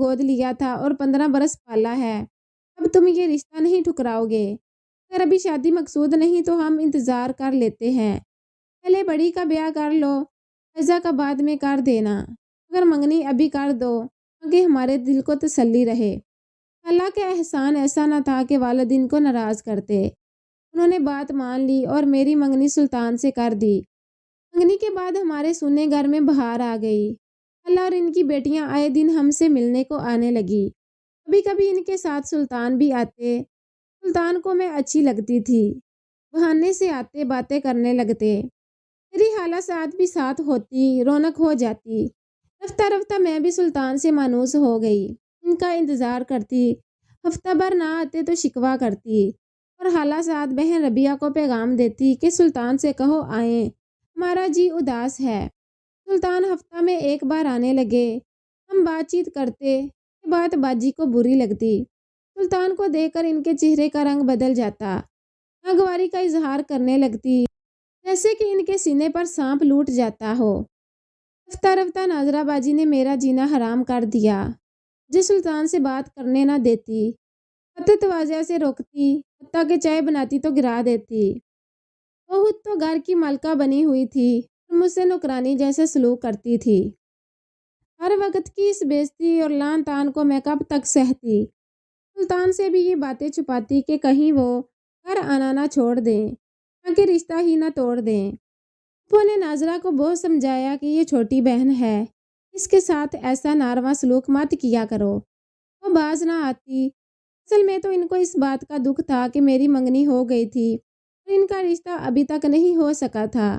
گود لیا تھا اور 15 برس پالا ہے۔ اب تم یہ رشتہ نہیں ٹھکراؤ گے؟ اگر ابھی شادی مقصود نہیں تو ہم انتظار کر لیتے ہیں، پہلے بڑی کا بیاہ کر لو، فائزہ کا بعد میں کر دینا، اگر منگنی ابھی کر دو تاکہ ہمارے دل کو تسلی رہے۔ اللہ کا احسان ایسا نہ تھا کہ والدین کو ناراض کرتے، انہوں نے بات مان لی اور میری منگنی سلطان سے کر دی۔ منگنی کے بعد ہمارے سونے گھر میں بہار آ گئی۔ اللہ اور ان کی بیٹیاں آئے دن ہم سے ملنے کو آنے لگی، کبھی کبھی ان کے ساتھ سلطان بھی آتے۔ سلطان کو میں اچھی لگتی تھی، بہانے سے آتے باتیں کرنے لگتے، میری خالہ ساتھ بھی ساتھ ہوتی، رونق ہو جاتی۔ رفتہ رفتہ میں بھی سلطان سے مانوس ہو گئی، ان کا انتظار کرتی، ہفتہ بھر نہ آتے تو شکوہ کرتی، اور خالہ ساتھ بہن ربیہ کو پیغام دیتی کہ سلطان سے کہو آئیں، ہمارا جی اداس ہے۔ سلطان ہفتہ میں ایک بار آنے لگے، ہم بات چیت کرتے، یہ بات باجی کو بری لگتی، سلطان کو دیکھ کر ان کے چہرے کا رنگ بدل جاتا، ناگواری کا اظہار کرنے لگتی، جیسے کہ ان کے سینے پر سانپ لوٹ جاتا ہو۔ رفتہ رفتہ ناظرہ باجی نے میرا جینا حرام کر دیا، مجھے سلطان سے بات کرنے نہ دیتی، حتی تواضع سے روکتی، حتیٰ کہ چائے بناتی تو گرا دیتی۔ وہ خود تو گھر کی ملکہ بنی ہوئی تھی اور مجھ سے نوکرانی جیسے سلوک کرتی تھی۔ ہر وقت کی اس بے عزتی اور لعن طعن کو میں کب تک سہتی؟ سلطان سے بھی یہ باتیں چھپاتی کہ کہیں وہ گھر آنا نہ چھوڑ دیں، تاکہ رشتہ ہی نہ توڑ دیں۔ ابو نے ناظرہ کو بہت سمجھایا کہ یہ چھوٹی بہن ہے، اس کے ساتھ ایسا ناروا سلوک مت کیا کرو، وہ باز نہ آتی۔ اصل میں تو ان کو اس بات کا دکھ تھا کہ میری منگنی ہو گئی تھی اور ان کا رشتہ ابھی تک نہیں ہو سکا تھا۔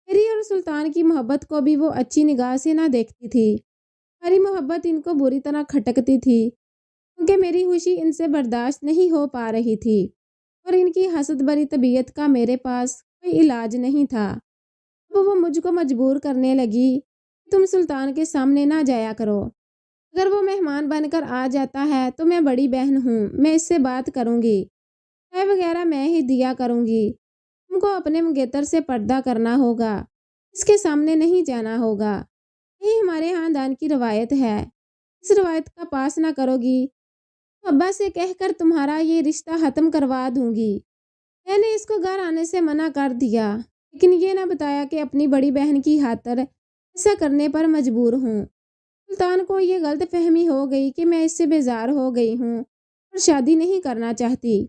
میری اور سلطان کی محبت کو بھی وہ اچھی نگاہ سے نہ دیکھتی تھی، ہماری محبت ان کو بری طرح کھٹکتی تھی، کیونکہ میری خوشی ان سے برداشت نہیں ہو پا رہی تھی، اور ان کی حسد بری طبیعت کا میرے پاس کوئی علاج نہیں تھا۔ اب وہ مجھ کو مجبور کرنے لگی کہ تم سلطان کے سامنے نہ جایا کرو، اگر وہ مہمان بن کر آ جاتا ہے تو میں بڑی بہن ہوں، میں اس سے بات کروں گی، چائے وغیرہ میں ہی دیا کروں گی، تم کو اپنے منگیتر سے پردہ کرنا ہوگا، اس کے سامنے نہیں جانا ہوگا، یہی ہمارے خاندان کی روایت ہے، اس روایت کا پاس نہ کرو گی تو ابا سے کہہ کر تمہارا یہ رشتہ ختم کروا دوں گی۔ میں نے اس کو گھر آنے سے منع کر دیا، لیکن یہ نہ بتایا کہ اپنی بڑی بہن کی خاطر ایسا کرنے پر مجبور ہوں۔ سلطان کو یہ غلط فہمی ہو گئی کہ میں اس سے بیزار ہو گئی ہوں اور شادی نہیں کرنا چاہتی،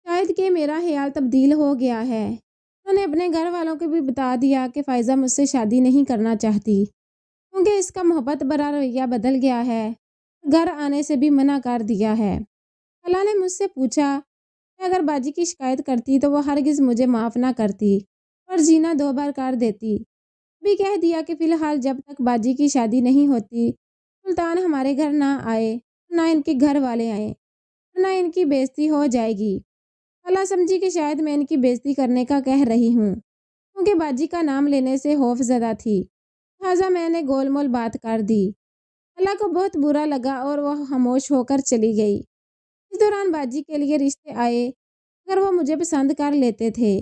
شاید کہ میرا خیال تبدیل ہو گیا ہے۔ انہوں نے اپنے گھر والوں کو بھی بتا دیا کہ فائزہ مجھ سے شادی نہیں کرنا چاہتی، کیونکہ اس کا محبت برا رویہ بدل گیا ہے، گھر آنے سے بھی منع کر دیا ہے۔ خالہ نے مجھ سے پوچھا کہ اگر باجی کی شکایت کرتی تو وہ ہرگز مجھے معاف نہ کرتی اور جینا 2 بار کر دیتی۔ بھی کہہ دیا کہ فی الحال جب تک باجی کی شادی نہیں ہوتی سلطان ہمارے گھر نہ آئے، نہ ان کے گھر والے آئیں، نہ ان کی بے عزتی ہو جائے گی۔ خالہ سمجھی کہ شاید میں ان کی بے عزتی کرنے کا کہہ رہی ہوں، کیونکہ باجی کا نام لینے سے خوف زدہ تھی، لہٰذا میں نے گول مول بات کر دی۔ خالہ کو بہت برا لگا اور وہ خاموش ہو کر چلی گئی۔ اس دوران باجی کے لیے رشتے آئے، اگر وہ مجھے پسند کر لیتے تھے۔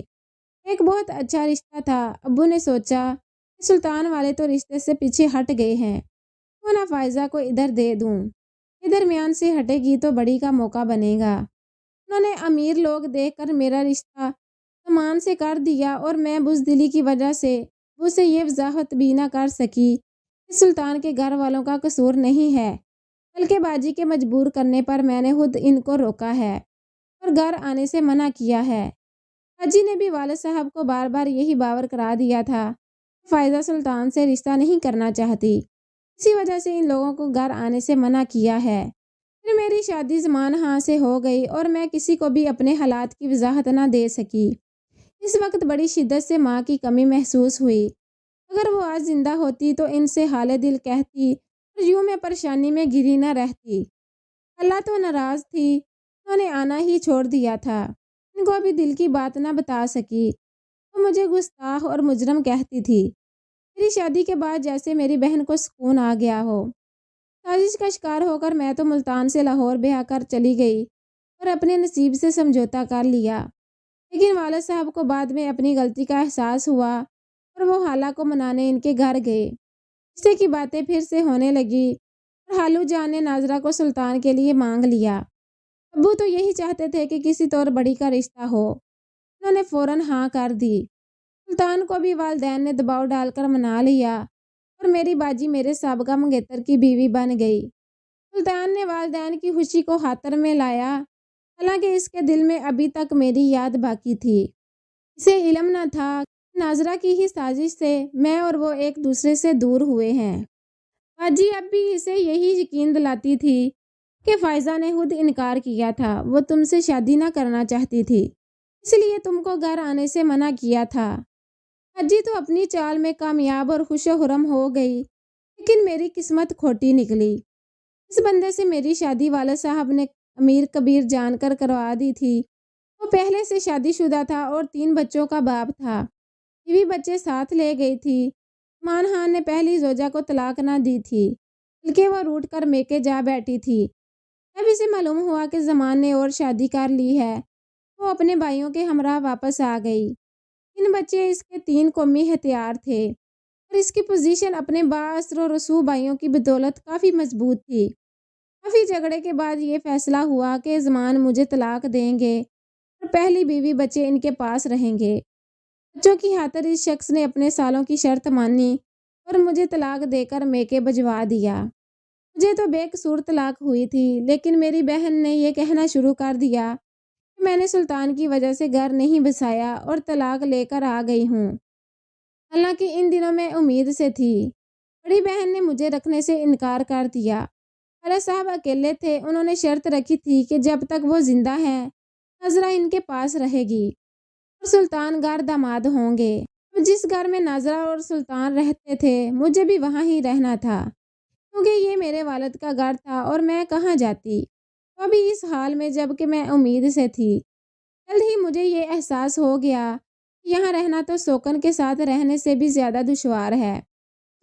ایک بہت اچھا رشتہ تھا۔ ابو نے سوچا کہ سلطان والے تو رشتے سے پیچھے ہٹ گئے ہیں، کیوں نہ فائزہ کو ادھر دے دوں، یہ درمیان سے ہٹے گی تو بڑی کا موقع بنے گا۔ انہوں نے امیر لوگ دیکھ کر میرا رشتہ سامان سے کر دیا اور میں بزدلی کی وجہ سے ابو سے یہ وضاحت بھی نہ کر سکی کہ سلطان کے گھر والوں کا قصور نہیں ہے، بلکہ باجی کے مجبور کرنے پر میں نے خود ان کو روکا ہے اور گھر آنے سے منع کیا ہے۔ باجی نے بھی والد صاحب کو بار بار یہی باور کرا دیا تھا کہ فائزہ سلطان سے رشتہ نہیں کرنا چاہتی، اسی وجہ سے ان لوگوں کو گھر آنے سے منع کیا ہے۔ پھر میری شادی زمان ہاں سے ہو گئی اور میں کسی کو بھی اپنے حالات کی وضاحت نہ دے سکی۔ اس وقت بڑی شدت سے ماں کی کمی محسوس ہوئی، اگر وہ آج زندہ ہوتی تو ان سے حال دل کہتی اور یوں میں پریشانی میں گری نہ رہتی۔ اللہ تو ناراض تھی، انہوں نے آنا ہی چھوڑ دیا تھا، ان کو ابھی دل کی بات نہ بتا سکی، وہ مجھے گستاخ اور مجرم کہتی تھی۔ میری شادی کے بعد جیسے میری بہن کو سکون آ گیا ہو۔ سازش کا شکار ہو کر میں تو ملتان سے لاہور بہا کر چلی گئی اور اپنے نصیب سے سمجھوتا کر لیا، لیکن والد صاحب کو بعد میں اپنی غلطی کا احساس ہوا اور وہ خالہ کو منانے ان کے گھر گئے، رشتے کی باتیں پھر سے ہونے لگی اور خالو جان نے ناظرہ کو سلطان کے لیے مانگ لیا۔ ابو تو یہی چاہتے تھے کہ کسی طور بڑی کا رشتہ ہو۔ انہوں نے فوراً ہاں کر دی۔ سلطان کو بھی والدین نے دباؤ ڈال کر منا لیا اور میری باجی میرے سابقہ منگیتر کی بیوی بن گئی۔ سلطان نے والدین کی خوشی کو خاطر میں لایا، حالانکہ اس کے دل میں ابھی تک میری یاد باقی تھی۔ اسے علم نہ تھا کہ ناظرہ کی ہی سازش سے میں اور وہ ایک دوسرے سے دور ہوئے ہیں۔ باجی اب بھی اسے یہی یقین دلاتی تھی کہ فائزہ نے خود انکار کیا تھا، وہ تم سے شادی نہ کرنا چاہتی تھی، اس لیے تم کو گھر آنے سے منع کیا تھا۔ باجی تو اپنی چال میں کامیاب اور خوش و خرم ہو گئی، لیکن میری قسمت کھوٹی نکلی۔ اس بندے سے میری شادی والد صاحب نے امیر کبیر جان کر کروا دی تھی۔ وہ پہلے سے شادی شدہ تھا اور 3 بچوں کا باپ تھا۔ بیوی بچے ساتھ لے گئی تھی۔ مان خان نے پہلی زوجہ کو طلاق نہ دی تھی، بلکہ وہ روٹ کر میکے جا بیٹھی تھی۔ جب اسے معلوم ہوا کہ زمان نے اور شادی کر لی ہے، وہ اپنے بھائیوں کے ہمراہ واپس آ گئی۔ 3 بچے اس کے 3 قومی ہتھیار تھے اور اس کی پوزیشن اپنے بااثر و رسوخ بھائیوں کی بدولت کافی مضبوط تھی۔ کافی جھگڑے کے بعد یہ فیصلہ ہوا کہ زمان مجھے طلاق دیں گے اور پہلی بیوی بچے ان کے پاس رہیں گے۔ بچوں کی خاطر اس شخص نے اپنے سالوں کی شرط مانی اور مجھے طلاق دے کر میکے بھجوا دیا۔ مجھے تو بے قصور طلاق ہوئی تھی، لیکن میری بہن نے یہ کہنا شروع کر دیا کہ میں نے سلطان کی وجہ سے گھر نہیں بسایا اور طلاق لے کر آ گئی ہوں۔ حالانکہ ان دنوں میں امید سے تھی۔ بڑی بہن نے مجھے رکھنے سے انکار کر دیا۔ والد صاحب اکیلے تھے، انہوں نے شرط رکھی تھی کہ جب تک وہ زندہ ہیں ناظرہ ان کے پاس رہے گی اور سلطان گھر داماد ہوں گے۔ جس گھر میں ناظرہ اور سلطان رہتے تھے مجھے بھی وہاں ہی رہنا تھا، کیونکہ یہ میرے والد کا گھر تھا اور میں کہاں جاتی، وہ بھی اس حال میں جب کہ میں امید سے تھی۔ جلد ہی مجھے یہ احساس ہو گیا کہ یہاں رہنا تو سوکن کے ساتھ رہنے سے بھی زیادہ دشوار ہے۔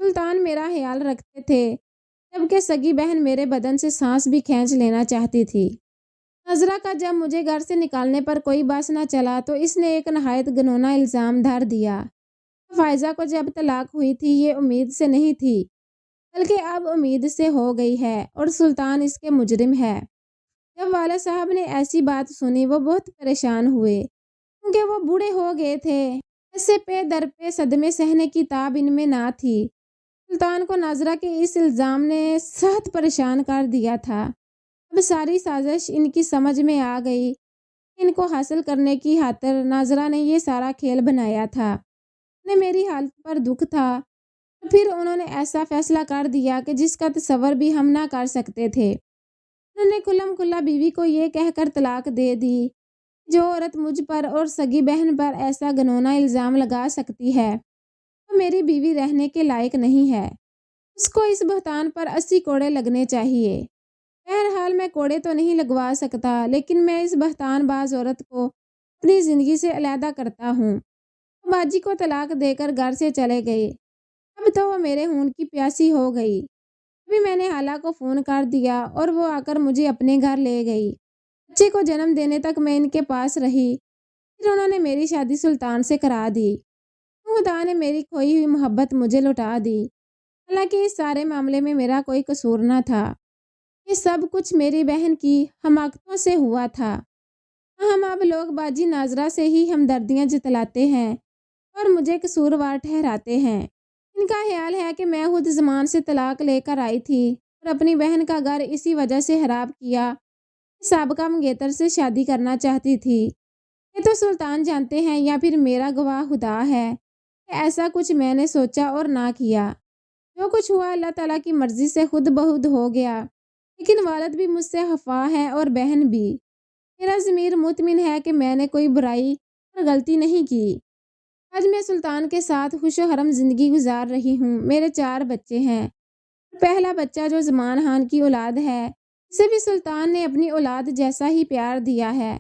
سلطان میرا خیال رکھتے تھے، جبکہ سگی بہن میرے بدن سے سانس بھی کھینچ لینا چاہتی تھی۔ ناظرہ کا جب مجھے گھر سے نکالنے پر کوئی بس نہ چلا تو اس نے ایک نہایت گھنونا الزام دھر دیا۔ فائزہ کو جب طلاق ہوئی تھی یہ امید سے نہیں تھی، بلکہ اب امید سے ہو گئی ہے اور سلطان اس کے مجرم ہے۔ جب والد صاحب نے ایسی بات سنی وہ بہت پریشان ہوئے، کیونکہ وہ بوڑھے ہو گئے تھے۔ ایسے پہ در پہ صدمے سہنے کی تاب ان میں نہ تھی۔ سلطان کو ناظرہ کے اس الزام نے سخت پریشان کر دیا تھا۔ اب ساری سازش ان کی سمجھ میں آ گئی۔ ان کو حاصل کرنے کی خاطر ناظرہ نے یہ سارا کھیل بنایا تھا۔ انہیں میری حالت پر دکھ تھا، پھر انہوں نے ایسا فیصلہ کر دیا کہ جس کا تصور بھی ہم نہ کر سکتے تھے۔ انہوں نے کھلم کھلا بیوی کو یہ کہہ کر طلاق دے دی، جو عورت مجھ پر اور سگی بہن پر ایسا گھنونا الزام لگا سکتی ہے وہ میری بیوی رہنے کے لائق نہیں ہے۔ اس کو اس بہتان پر 80 کوڑے لگنے چاہیے۔ بہرحال میں کوڑے تو نہیں لگوا سکتا، لیکن میں اس بہتان باز عورت کو اپنی زندگی سے علیحدہ کرتا ہوں۔ باجی کو طلاق دے کر گھر سے چلے گئے۔ اب تو وہ میرے خون کی پیاسی ہو گئی۔ ابھی میں نے خالہ کو فون کر دیا اور وہ آ کر مجھے اپنے گھر لے گئی۔ بچے کو جنم دینے تک میں ان کے پاس رہی، پھر انہوں نے میری شادی سلطان سے کرا دی۔ خدا نے میری کھوئی ہوئی محبت مجھے لوٹا دی، حالانکہ اس سارے معاملے میں میرا کوئی قصور نہ تھا۔ یہ سب کچھ میری بہن کی حماقتوں سے ہوا تھا۔ ہم اب لوگ باجی ناظرہ سے ہی ہمدردیاں جتلاتے ہیں اور مجھے قصوروار ٹھہراتے ہیں۔ ان کا خیال ہے کہ میں خود زمان سے طلاق لے کر آئی تھی اور اپنی بہن کا گھر اسی وجہ سے خراب کیا کہ سابقہ منگیتر سے شادی کرنا چاہتی تھی۔ یہ تو سلطان جانتے ہیں یا پھر میرا گواہ خدا ہے کہ ایسا کچھ میں نے سوچا اور نہ کیا۔ جو کچھ ہوا اللہ تعالیٰ کی مرضی سے خود بخود ہو گیا، لیکن والد بھی مجھ سے خفا ہے اور بہن بھی۔ میرا ضمیر مطمئن ہے کہ میں نے کوئی برائی اور غلطی نہیں کی۔ آج میں سلطان کے ساتھ خوش و خرم زندگی گزار رہی ہوں۔ میرے 4 بچے ہیں۔ پہلا بچہ جو زمان خان کی اولاد ہے، اسے بھی سلطان نے اپنی اولاد جیسا ہی پیار دیا ہے۔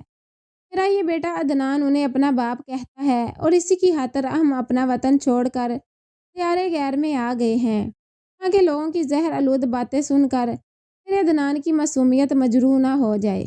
میرا یہ بیٹا عدنان انہیں اپنا باپ کہتا ہے اور اسی کی خاطر ہم اپنا وطن چھوڑ کر دیار غیر میں آ گئے ہیں، تاکہ لوگوں کی زہر آلود باتیں سن کر میرے عدنان کی معصومیت مجروح نہ ہو جائے۔